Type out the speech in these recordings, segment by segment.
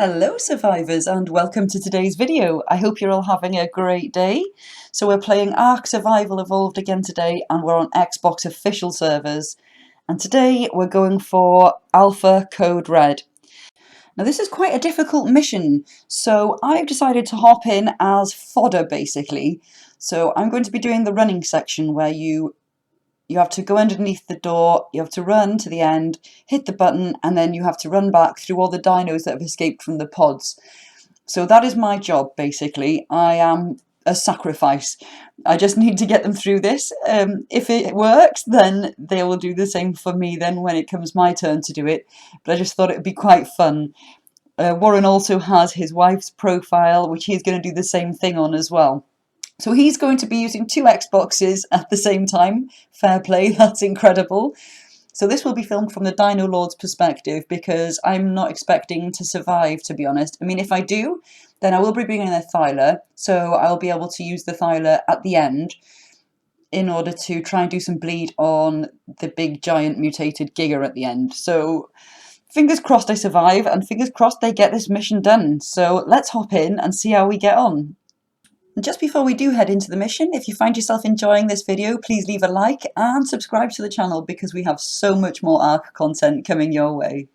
Hello survivors and welcome to today's video. I hope you're all having a great day. So we're playing Ark Survival Evolved again today and we're on Xbox official servers. And today we're going for Alpha Code Red. Now this is quite a difficult mission, so I've decided to hop in as fodder basically. So I'm going to be doing the running section where you have to go underneath the door, you have to run to the end, hit the button, and then you have to run back through all the dinos that have escaped from the pods. So that is my job, basically. I am a sacrifice. I just need to get them through this. If it works, then they will do the same for me then when it comes my turn to do it. But I just thought it would be quite fun. Warren also has his wife's profile, which he's going to do the same thing on as well. So he's going to be using two Xboxes at the same time. Fair play, that's incredible. So this will be filmed from the Dino Lord's perspective because I'm not expecting to survive, to be honest. I mean, if I do, then I will be bringing a Thyla, so I'll be able to use the Thyla at the end in order to try and do some bleed on the big giant mutated Giga at the end. So fingers crossed I survive and fingers crossed they get this mission done. So let's hop in and see how we get on. And just before we do head into the mission, if you find yourself enjoying this video, please leave a like and subscribe to the channel because we have so much more Ark content coming your way.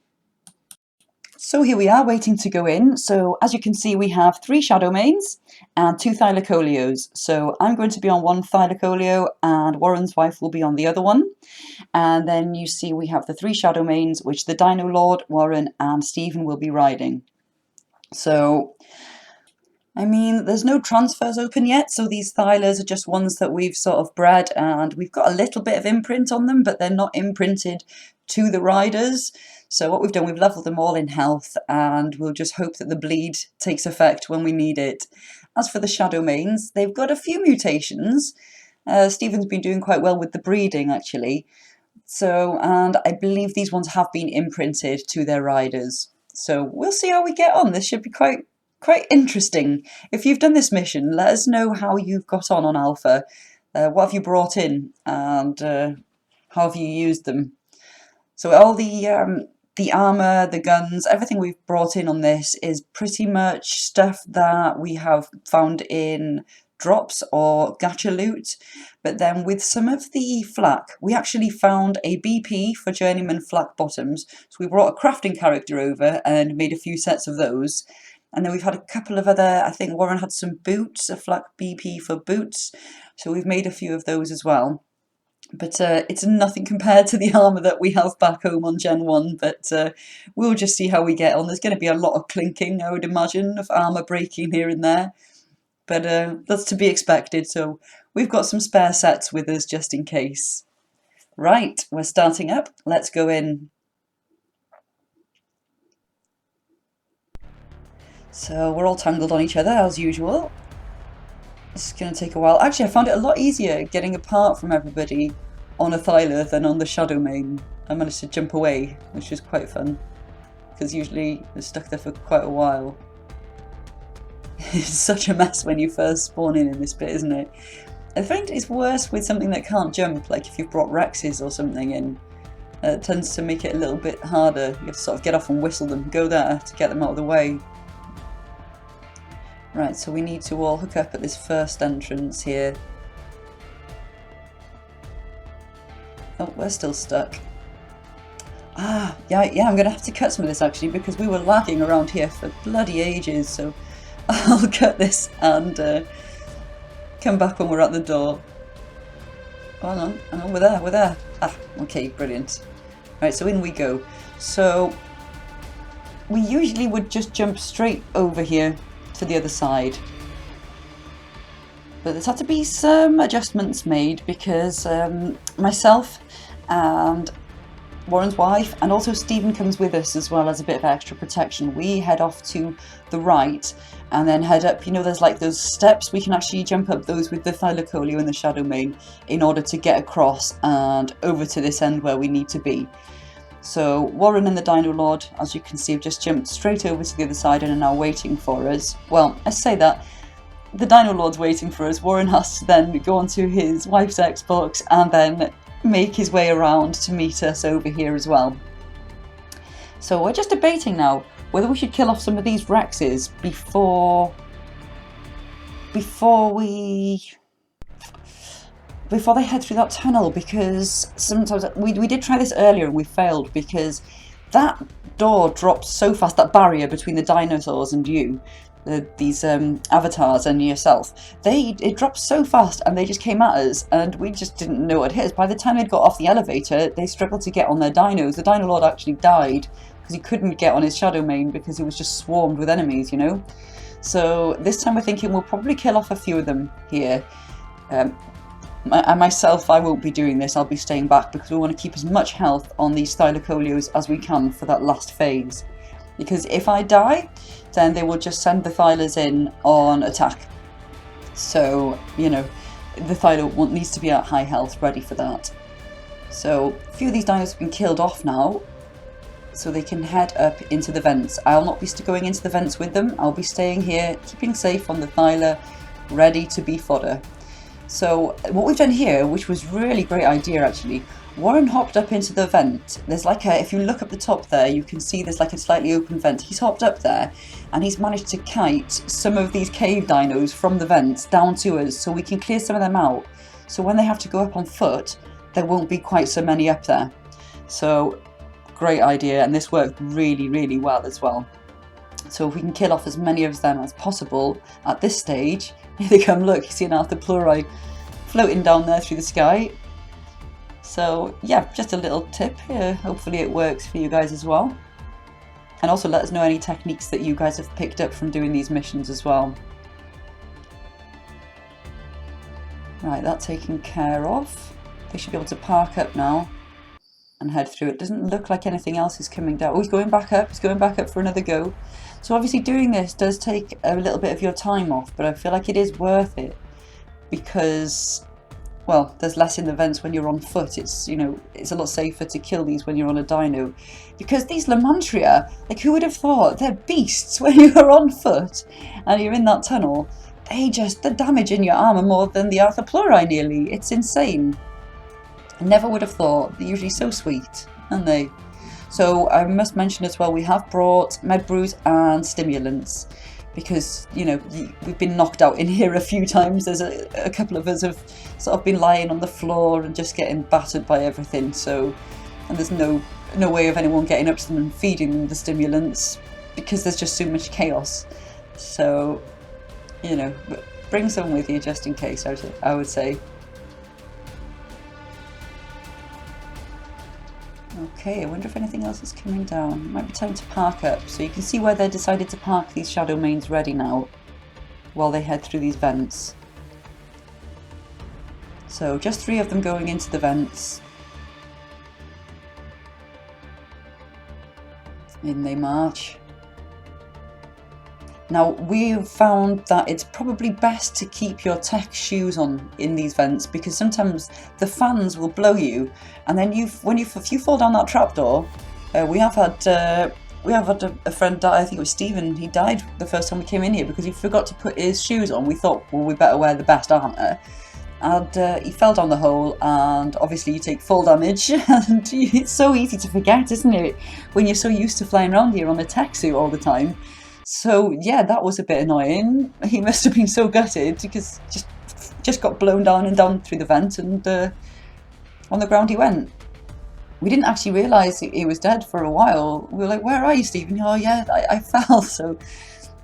So here we are waiting to go in. So as you can see, we have 3 Shadow Mains and 2 Thylacolios. So I'm going to be on one Thylacolio and Warren's wife will be on the other one. And then you see we have the 3 Shadow Mains, which the Dino Lord, Warren and Stephen will be riding. So I mean, there's no transfers open yet, so these Thylas are just ones that we've sort of bred, and we've got a little bit of imprint on them, but they're not imprinted to the riders. So what we've done, we've leveled them all in health, and we'll just hope that the bleed takes effect when we need it. As for the Shadow Mains, they've got a few mutations. Stephen's been doing quite well with the breeding, actually. So, and I believe these ones have been imprinted to their riders. So we'll see how we get on. This should be quite interesting. If you've done this mission, let us know how you've got on Alpha. What have you brought in and how have you used them? So all the armour, the guns, everything we've brought in on this is pretty much stuff that we have found in drops or gacha loot. But then with some of the flak, we actually found a BP for Journeyman flak bottoms. So we brought a crafting character over and made a few sets of those. And then we've had a couple of other, I think Warren had some boots, a flak BP for boots. So we've made a few of those as well. But it's nothing compared to the armour that we have back home on Gen 1. But we'll just see how we get on. There's going to be a lot of clinking, I would imagine, of armour breaking here and there. But that's to be expected. So we've got some spare sets with us just in case. Right, we're starting up. Let's go in. So we're all tangled on each other as usual. This is going to take a while. Actually, I found it a lot easier getting apart from everybody on a Thyla than on the Shadow Main. I managed to jump away, which is quite fun. Because usually they're stuck there for quite a while. It's such a mess when you first spawn in this bit, isn't it? I find it's worse with something that can't jump, like if you've brought Rexes or something in. It tends to make it a little bit harder. You have to sort of get off and whistle them, go there to get them out of the way. Right, so we need to all hook up at this first entrance here. Oh, we're still stuck. Ah, yeah, I'm going to have to cut some of this actually because we were lagging around here for bloody ages, so I'll cut this and come back when we're at the door. Oh, hang on, we're there. Ah, okay, brilliant. Right, so in we go. So we usually would just jump straight over here to the other side, but there's had to be some adjustments made because myself and Warren's wife and also Stephen comes with us as well as a bit of extra protection. We head off to the right and then head up, you know, there's like those steps, we can actually jump up those with the Thylacolio and the Shadow Main in order to get across and over to this end where we need to be. So Warren and the Dino Lord, as you can see, have just jumped straight over to the other side and are now waiting for us. Well, I say that, the Dino Lord's waiting for us. Warren has to then go onto his wife's Xbox and then make his way around to meet us over here as well. So we're just debating now. whether we should kill off some of these Rexes before they head through that tunnel, because sometimes we did try this earlier and we failed, because that door drops so fast, that barrier between the dinosaurs and you, these avatars and yourself, it drops so fast and they just came at us and we just didn't know what hit us. By the time they'd got off the elevator, they struggled to get on their dinos. The Dino Lord actually died because he couldn't get on his Shadow Mane because he was just swarmed with enemies, you know. So this time we're thinking we'll probably kill off a few of them here. Myself, I won't be doing this. I'll be staying back because we want to keep as much health on these Thylacolios as we can for that last phase. Because if I die, then they will just send the Thylas in on attack. So, you know, the Thyla needs to be at high health, ready for that. So, a few of these dinos have been killed off now, so they can head up into the vents. I'll not be going into the vents with them. I'll be staying here, keeping safe on the Thyla, ready to be fodder. So what we've done here, which was really great idea actually, Warren hopped up into the vent. There's like a, if you look up the top there, you can see there's like a slightly open vent. He's hopped up there and he's managed to kite some of these cave dinos from the vents down to us, so we can clear some of them out. So when they have to go up on foot, there won't be quite so many up there. So great idea, and this worked really, really well as well. So if we can kill off as many of them as possible at this stage. Here they come, look, you see an Arthropleuri floating down there through the sky. So yeah, just a little tip here, hopefully it works for you guys as well. And also let us know any techniques that you guys have picked up from doing these missions as well. Right, that's taken care of. They should be able to park up now and head through. It doesn't look like anything else is coming down. Oh, he's going back up, for another go. So obviously doing this does take a little bit of your time off, but I feel like it is worth it because, well, there's less in the vents when you're on foot. It's, you know, it's a lot safer to kill these when you're on a dino, because these Lamantria, like, who would have thought, they're beasts when you're on foot and you're in that tunnel. The damage in your armor more than the Arthropleuri nearly. It's insane. I never would have thought. They're usually so sweet, aren't they? So I must mention as well, we have brought med brews and stimulants because, you know, we've been knocked out in here a few times. There's a couple of us have sort of been lying on the floor and just getting battered by everything. So, and there's no way of anyone getting up to them and feeding them the stimulants because there's just so much chaos. So, you know, bring some with you just in case, I would say. Okay, I wonder if anything else is coming down. It might be time to park up. So you can see where they decided to park these Shadow Manes ready now while they head through these vents. So just 3 of them going into the vents. In they march. Now, we've found that it's probably best to keep your tech shoes on in these vents because sometimes the fans will blow you, and then if you fall down that trapdoor, we have had a friend die. I think it was Stephen. He died the first time we came in here because he forgot to put his shoes on. We thought, well, we better wear the best armour, and he fell down the hole, and obviously you take full damage. And it's so easy to forget, isn't it, when you're so used to flying around here on a tech suit all the time. So yeah, that was a bit annoying. He must have been so gutted because just got blown down and down through the vent, and on the ground he went. We didn't actually realise he was dead for a while. We were like, "Where are you, Stephen?" "Oh yeah, I fell." So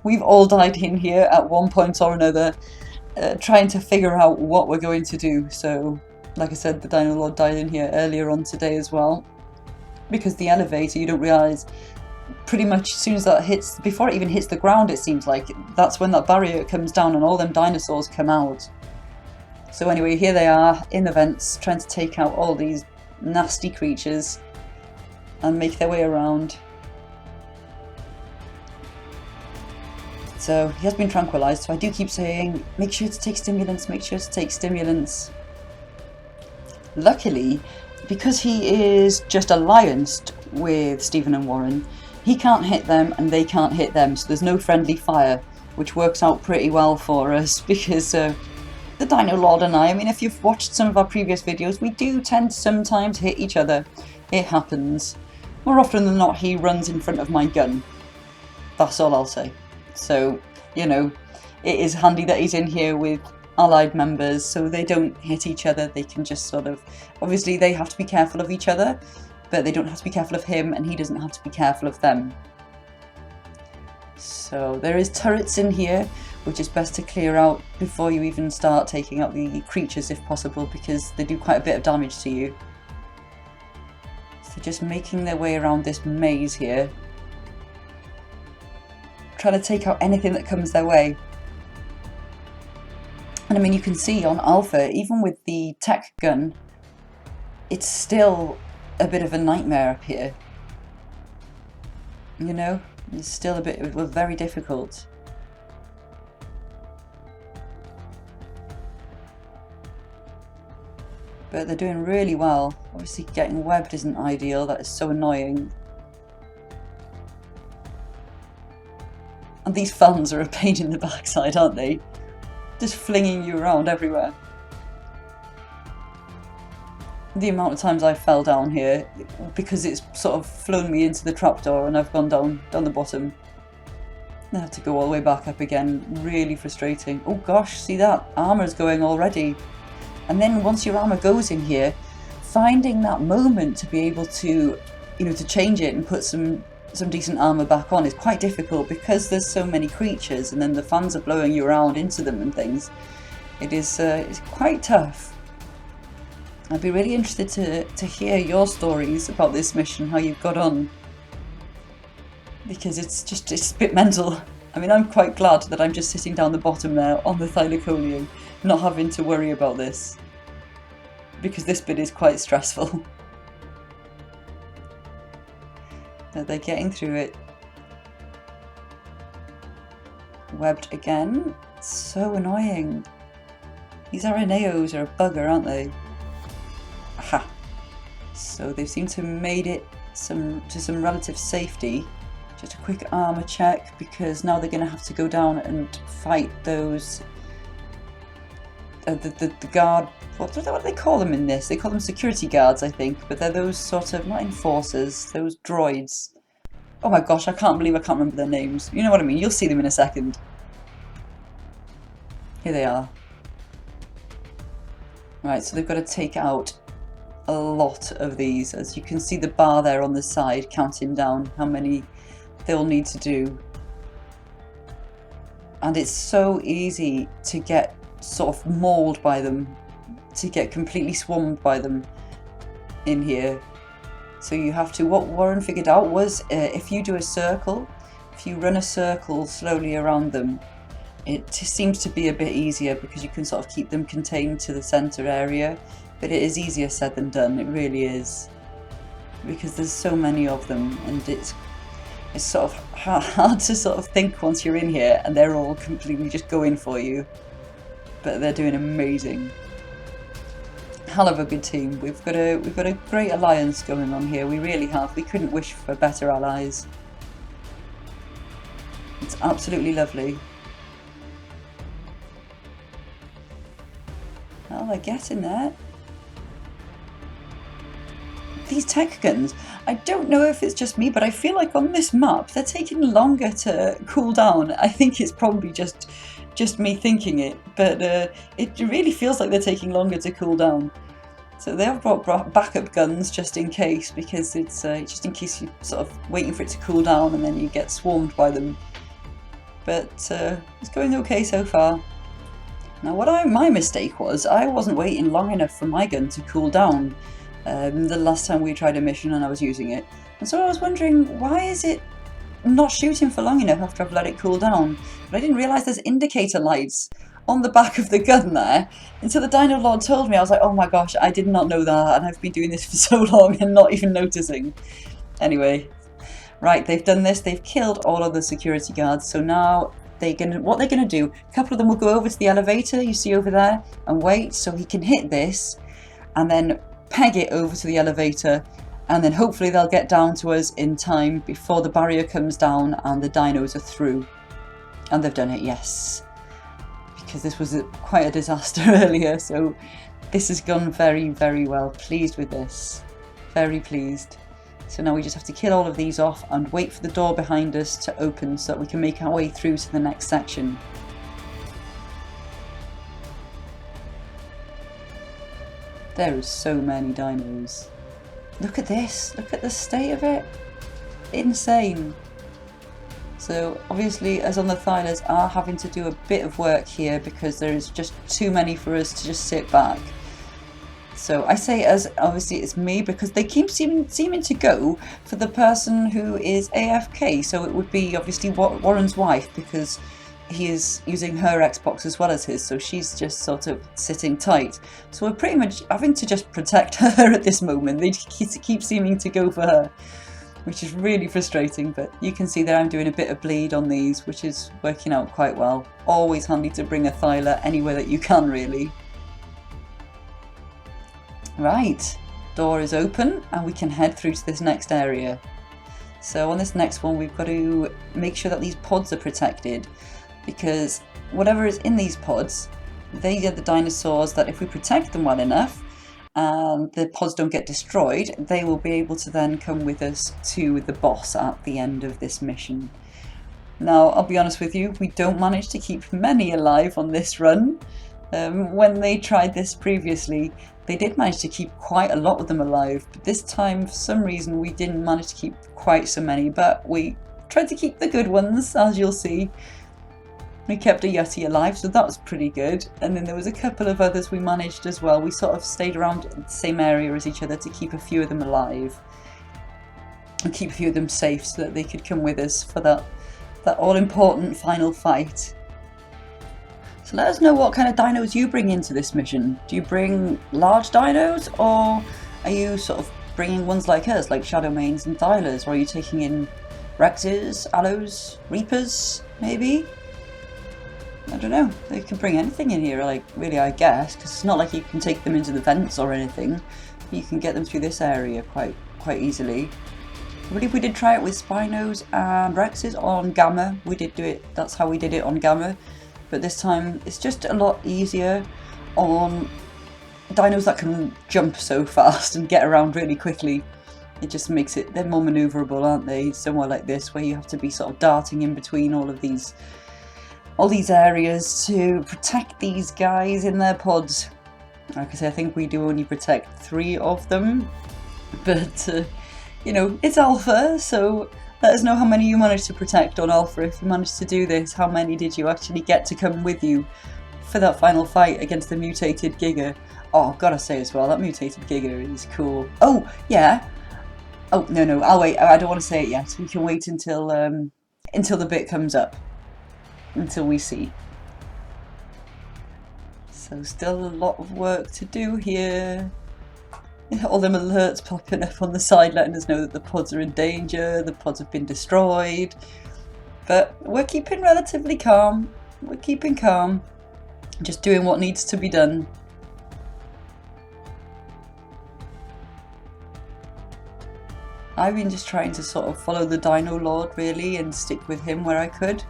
we've all died in here at one point or another, trying to figure out what we're going to do. So, like I said, the Dino Lord died in here earlier on today as well, because the elevator, you don't realise, pretty much as soon as that hits, before it even hits the ground, it seems like, that's when that barrier comes down and all them dinosaurs come out. So anyway, here they are in the vents, trying to take out all these nasty creatures and make their way around. So he has been tranquilized, so I do keep saying, make sure to take stimulants, make sure to take stimulants. Luckily, because he is just allianced with Stephen and Warren, he can't hit them and they can't hit them, so there's no friendly fire, which works out pretty well for us because the Dino Lord and I mean, if you've watched some of our previous videos, we do tend to sometimes hit each other. It happens. More often than not, he runs in front of my gun. That's all I'll say. So, you know, it is handy that he's in here with allied members so they don't hit each other. They can just sort of, obviously they have to be careful of each other, but they don't have to be careful of him, and he doesn't have to be careful of them. So there is turrets in here, which is best to clear out before you even start taking out the creatures if possible, because they do quite a bit of damage to you. So just making their way around this maze here, trying to take out anything that comes their way. And I mean, you can see on Alpha, even with the tech gun, it's still a bit of a nightmare up here. You know, it's still a bit, it was very difficult. But they're doing really well. Obviously getting webbed isn't ideal, that is so annoying. And these fans are a pain in the backside, aren't they? Just flinging you around everywhere. The amount of times I fell down here, because it's sort of flown me into the trapdoor and I've gone down the bottom. I have to go all the way back up again, really frustrating. Oh gosh, see that? Armour's going already. And then once your armour goes in here, finding that moment to be able to, you know, to change it and put some decent armour back on is quite difficult because there's so many creatures and then the fans are blowing you around into them and things. It is it's quite tough. I'd be really interested to hear your stories about this mission, how you've got on. Because it's a bit mental. I mean, I'm quite glad that I'm just sitting down the bottom there on the Thylacoleo, not having to worry about this. Because this bit is quite stressful. They're getting through it. Webbed again. So annoying. These Areneos are a bugger, aren't they? Aha. So they seem to have made it to some relative safety. Just a quick armour check, because now they're going to have to go down and fight those the guard. What do they call them in this? They call them security guards, I think, but they're those sort of, not enforcers, those droids. Oh my gosh, I can't believe I can't remember their names. You know what I mean? You'll see them in a second. Here they are. Right, so they've got to take out a lot of these. As you can see the bar there on the side counting down how many they'll need to do. And it's so easy to get sort of mauled by them, to get completely swarmed by them in here. So you have to, what Warren figured out was if you do a circle, if you run a circle slowly around them, it seems to be a bit easier because you can sort of keep them contained to the centre area. But it is easier said than done, it really is. Because there's so many of them, and it's sort of hard to sort of think once you're in here and they're all completely just going for you. But they're doing amazing. Hell of a good team. We've got a great alliance going on here. We really have. We couldn't wish for better allies. It's absolutely lovely. Well, they're getting there. These tech guns, I don't know if it's just me, but I feel like on this map they're taking longer to cool down. I think it's probably just me thinking it, but it really feels like they're taking longer to cool down. So they have brought backup guns just in case, because it's just in case you're sort of waiting for it to cool down and then you get swarmed by them. But it's going okay so far. Now my mistake was I wasn't waiting long enough for my gun to cool down the last time we tried a mission and I was using it. And so I was wondering, why is it not shooting for long enough after I've let it cool down? But I didn't realise there's indicator lights on the back of the gun there. Until the Dino Lord told me, I was like, oh my gosh, I did not know that, and I've been doing this for so long and not even noticing. Anyway, right, they've done this, they've killed all of the security guards, so now what they're gonna do, a couple of them will go over to the elevator you see over there and wait so he can hit this and then peg it over to the elevator, and then hopefully they'll get down to us in time before the barrier comes down and the dinos are through. And they've done it, yes. Because this was quite a disaster earlier, so this has gone very, very well. Pleased with this. Very pleased. So now we just have to kill all of these off and wait for the door behind us to open so that we can make our way through to the next section. There are so many dinos. Look at this, look at the state of it. Insane. So obviously us on the Thylers are having to do a bit of work here because there is just too many for us to just sit back. So I say us, obviously it's me, because they keep seeming to go for the person who is AFK. So it would be obviously Warren's wife, because he is using her Xbox as well as his, so she's just sort of sitting tight. So we're pretty much having to just protect her at this moment. They keep seeming to go for her, which is really frustrating, but you can see that I'm doing a bit of bleed on these, which is working out quite well. Always handy to bring a Thyler anywhere that you can, really. Right, door is open and we can head through to this next area. So on this next one we've got to make sure that these pods are protected, because whatever is in these pods, they are the dinosaurs that if we protect them well enough and the pods don't get destroyed, they will be able to then come with us to the boss at the end of this mission. Now, I'll be honest with you, we don't manage to keep many alive on this run. When they tried this previously, they did manage to keep quite a lot of them alive, but this time for some reason we didn't manage to keep quite so many, but we tried to keep the good ones, as you'll see. We kept a Yeti alive, so that was pretty good. And then there was a couple of others we managed as well. We sort of stayed around the same area as each other to keep a few of them alive and keep a few of them safe so that they could come with us for that all-important final fight. So let us know what kind of dinos you bring into this mission. Do you bring large dinos, or are you sort of bringing ones like us, like Shadowmanes and Thylers, or are you taking in Rexes, Allos, Reapers, maybe? I don't know, they can bring anything in here, like, really, I guess, because it's not like you can take them into the vents or anything. You can get them through this area quite easily. I believe we did try it with Spinos and Rexes on Gamma. We did do it, that's how we did it on Gamma. But this time it's just a lot easier on dinos that can jump so fast and get around really quickly. It just makes it, they're more manoeuvrable, aren't they? Somewhere like this where you have to be sort of darting in between all these areas to protect these guys in their pods. Like I say, I think we do only protect 3 of them, but you know, it's Alpha, so let us know how many you managed to protect on Alpha. If you managed to do this, how many did you actually get to come with you for that final fight against the mutated Giga? Oh, gotta say as well, that mutated Giga is cool. Oh, yeah. Oh, no, I'll wait. I don't want to say it yet. We can wait until the bit comes up. Until we see. So still a lot of work to do here. All them alerts popping up on the side letting us know that the pods are in danger, the pods have been destroyed. But we're keeping relatively calm. We're keeping calm. Just doing what needs to be done. I've been just trying to sort of follow the Dino Lord really and stick with him where I could.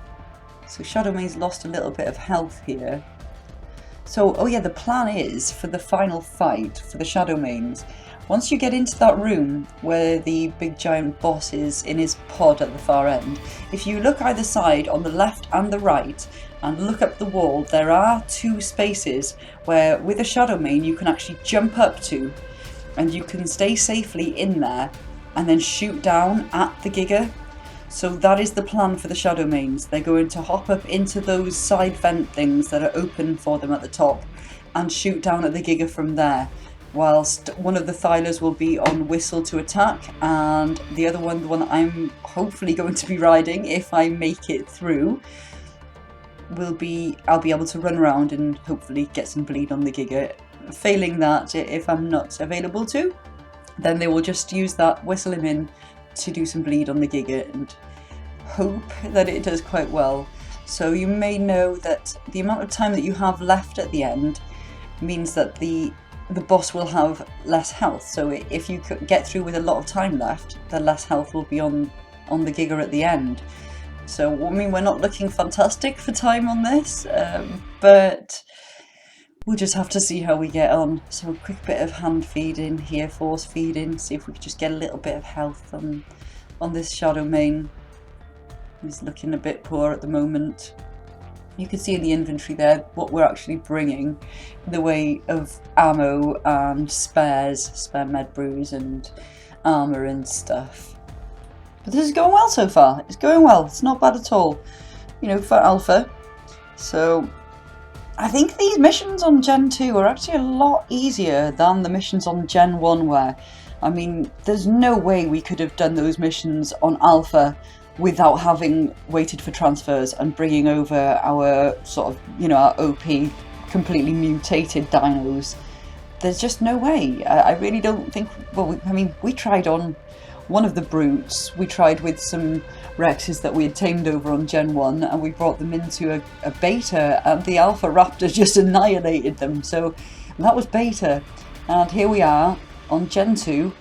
So Shadowmane's lost a little bit of health here. So, oh yeah, the plan is for the final fight for the Shadowmanes. Once you get into that room where the big giant boss is in his pod at the far end, if you look either side on the left and the right and look up the wall, there are 2 spaces where with a Shadowmane you can actually jump up to, and you can stay safely in there and then shoot down at the Giga. So that is the plan for the Shadowmanes. They're going to hop up into those side vent things that are open for them at the top and shoot down at the Giga from there, whilst one of the Thylers will be on whistle to attack, and the other one, the one that I'm hopefully going to be riding if I make it through, I'll be able to run around and hopefully get some bleed on the Giga. Failing that, if I'm not available to, then they will just use that, whistle him in to do some bleed on the Giga and hope that it does quite well. So you may know that the amount of time that you have left at the end means that the boss will have less health. So if you get through with a lot of time left, the less health will be on the Giga at the end. So I mean, we're not looking fantastic for time on this, but we'll just have to see how we get on. So a quick bit of hand feeding here, force feeding, see if we can just get a little bit of health on this shadow mane. He's looking a bit poor at the moment. You can see in the inventory there what we're actually bringing in the way of ammo and spares, spare med brews and armour and stuff. But this is going well so far. It's going well. It's not bad at all, you know, for alpha. So I think these missions on Gen 2 are actually a lot easier than the missions on Gen 1 were. I mean, there's no way we could have done those missions on alpha without having waited for transfers and bringing over our sort of, you know, our OP completely mutated dinos. There's just no way. I really don't think, well, I mean, we tried on one of the brutes, we tried with some Rexes that we had tamed over on Gen 1 and we brought them into a beta and the Alpha Raptor just annihilated them. So that was beta, and here we are on Gen 2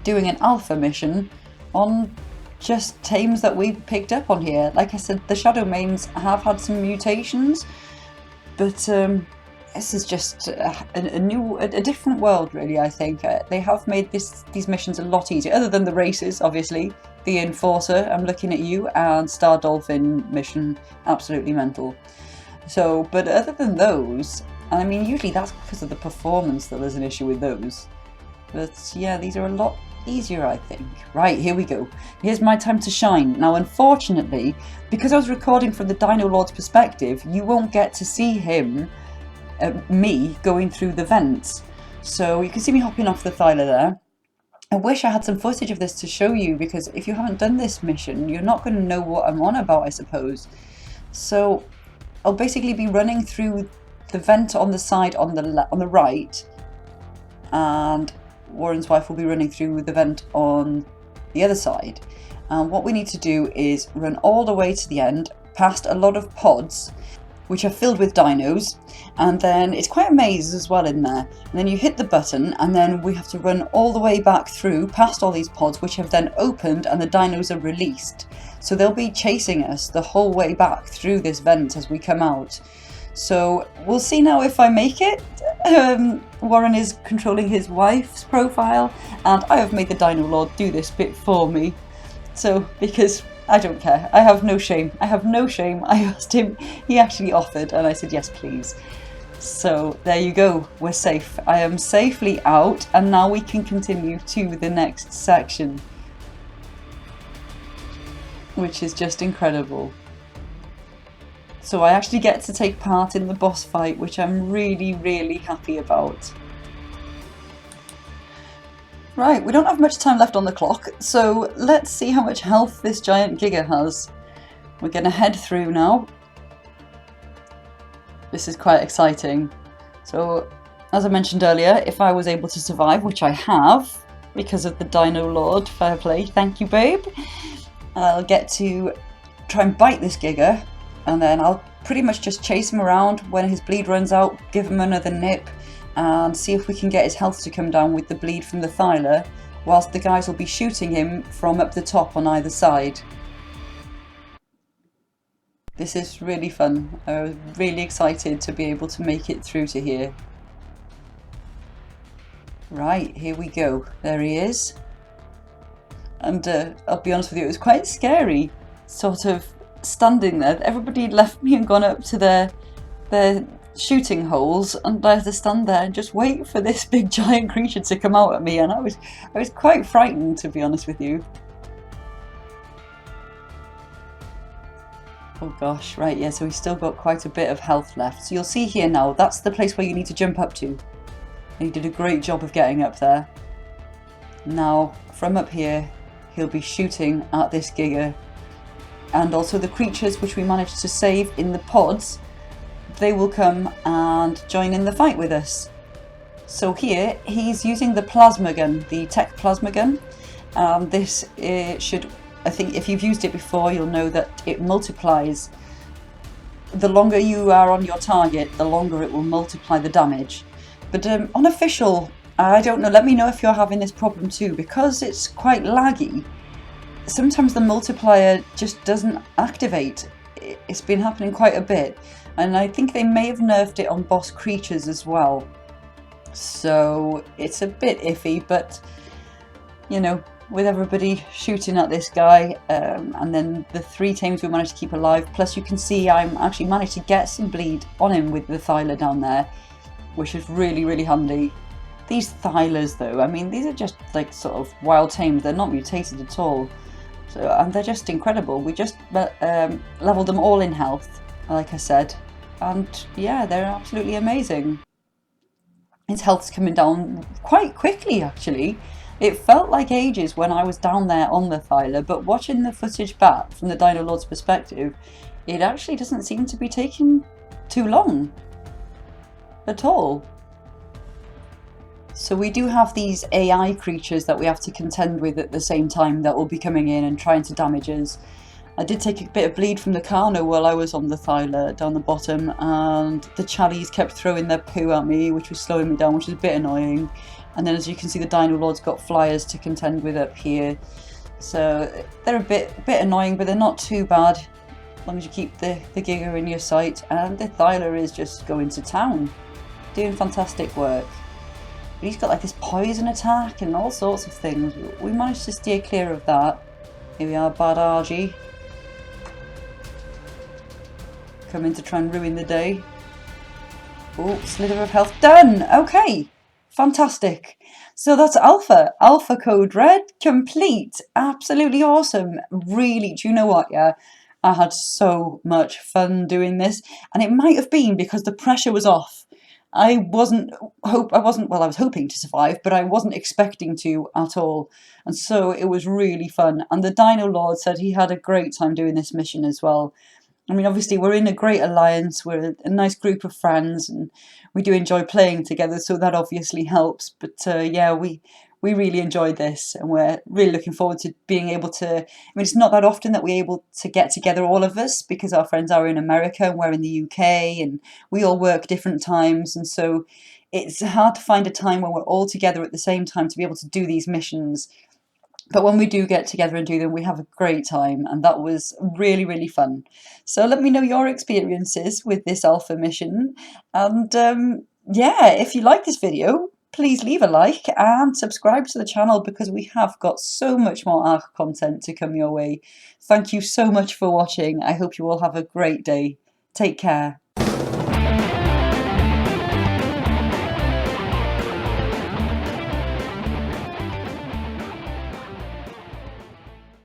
doing an alpha mission on just tames that we picked up on here. Like I said, the Shadow Manes have had some mutations, but this is just a different world, really. I think they have made these missions a lot easier, other than the races, obviously. The Enforcer, I'm looking at you, and Star Dolphin mission, absolutely mental. So, but other than those, and I mean, usually that's because of the performance that there's an issue with those. But yeah, these are a lot easier, I think. Right, here we go. Here's my time to shine. Now, unfortunately, because I was recording from the Dino Lord's perspective, you won't get to see him, me, going through the vents. So you can see me hopping off the Thyla there. I wish I had some footage of this to show you, because if you haven't done this mission, you're not going to know what I'm on about, I suppose. So I'll basically be running through the vent on the side on the right, and Warren's wife will be running through the vent on the other side. And what we need to do is run all the way to the end, past a lot of pods, which are filled with dinos, and then it's quite a maze as well in there. And then you hit the button, and then we have to run all the way back through, past all these pods, which have then opened, and the dinos are released. So they'll be chasing us the whole way back through this vent as we come out. So we'll see now if I make it. Warren is controlling his wife's profile, and I have made the Dino Lord do this bit for me. So, because I don't care. I have no shame. I have no shame. I asked him, he actually offered, and I said, yes, please. So there you go. We're safe. I am safely out, and now we can continue to the next section, which is just incredible. So I actually get to take part in the boss fight, which I'm really, really happy about. Right, we don't have much time left on the clock, so let's see how much health this giant Giga has. We're going to head through now. This is quite exciting. So, as I mentioned earlier, if I was able to survive, which I have, because of the Dino Lord, fair play, thank you babe, I'll get to try and bite this Giga, and then I'll pretty much just chase him around. When his bleed runs out, give him another nip and see if we can get his health to come down with the bleed from the Thyla, whilst the guys will be shooting him from up the top on either side. This is really fun. I was really excited to be able to make it through to here. Right, here we go. There he is. And I'll be honest with you, it was quite scary, sort of standing there. Everybody had left me and gone up to their shooting holes, and I had to stand there and just wait for this big giant creature to come out at me, and I was quite frightened, to be honest with you. Oh gosh, right, yeah, so he's still got quite a bit of health left. So you'll see here now, that's the place where you need to jump up to. And he did a great job of getting up there. Now, from up here, he'll be shooting at this Giga. And also the creatures which we managed to save in the pods, they will come and join in the fight with us. So here, he's using the plasma gun, the tech plasma gun. This should, I think if you've used it before, you'll know that it multiplies. The longer you are on your target, the longer it will multiply the damage. But unofficial, I don't know, let me know if you're having this problem too, because it's quite laggy. Sometimes the multiplier just doesn't activate. it's been happening quite a bit, and I think they may have nerfed it on boss creatures as well. So it's a bit iffy, but you know, with everybody shooting at this guy, and then the 3 times we managed to keep alive, plus you can see I'm actually managed to get some bleed on him with the Thyla down there, which is really, really handy. These Thylas though, I mean, these are just like sort of wild tamed, they're not mutated at all. So, and they're just incredible. We just leveled them all in health, like I said, and yeah, they're absolutely amazing. His health's coming down quite quickly actually. It felt like ages when I was down there on the Thyla, but watching the footage back from the Dino Lord's perspective, it actually doesn't seem to be taking too long at all. So we do have these AI creatures that we have to contend with at the same time that will be coming in and trying to damage us. I did take a bit of bleed from the Carno while I was on the Thyla down the bottom, and the Challies kept throwing their poo at me, which was slowing me down, which was a bit annoying. And then as you can see, the Dino Lord's got flyers to contend with up here. So they're a bit annoying, but they're not too bad, as long as you keep the Giga in your sight. And the Thyla is just going to town, doing fantastic work. But he's got like this poison attack and all sorts of things. We managed to steer clear of that. Here we are, bad Argy. Coming to try and ruin the day. Oh, slither of health done! Okay, fantastic. So that's Alpha. Alpha Code Red complete. Absolutely awesome. Really, do you know what, yeah? I had so much fun doing this, and it might have been because the pressure was off. I was hoping to survive, but I wasn't expecting to at all. And so it was really fun. And the Dino Lord said he had a great time doing this mission as well. I mean, obviously we're in a great alliance, we're a nice group of friends, and we do enjoy playing together, so that obviously helps. But yeah, we really enjoyed this, and we're really looking forward to being able to, I mean, it's not that often that we're able to get together, all of us, because our friends are in America and we're in the UK, and we all work different times, and so it's hard to find a time when we're all together at the same time to be able to do these missions. But when we do get together and do them, we have a great time, and that was really, really fun. So let me know your experiences with this Alpha mission, and yeah, if you like this video, please leave a like and subscribe to the channel, because we have got so much more Ark content to come your way. Thank you so much for watching. I hope you all have a great day. Take care.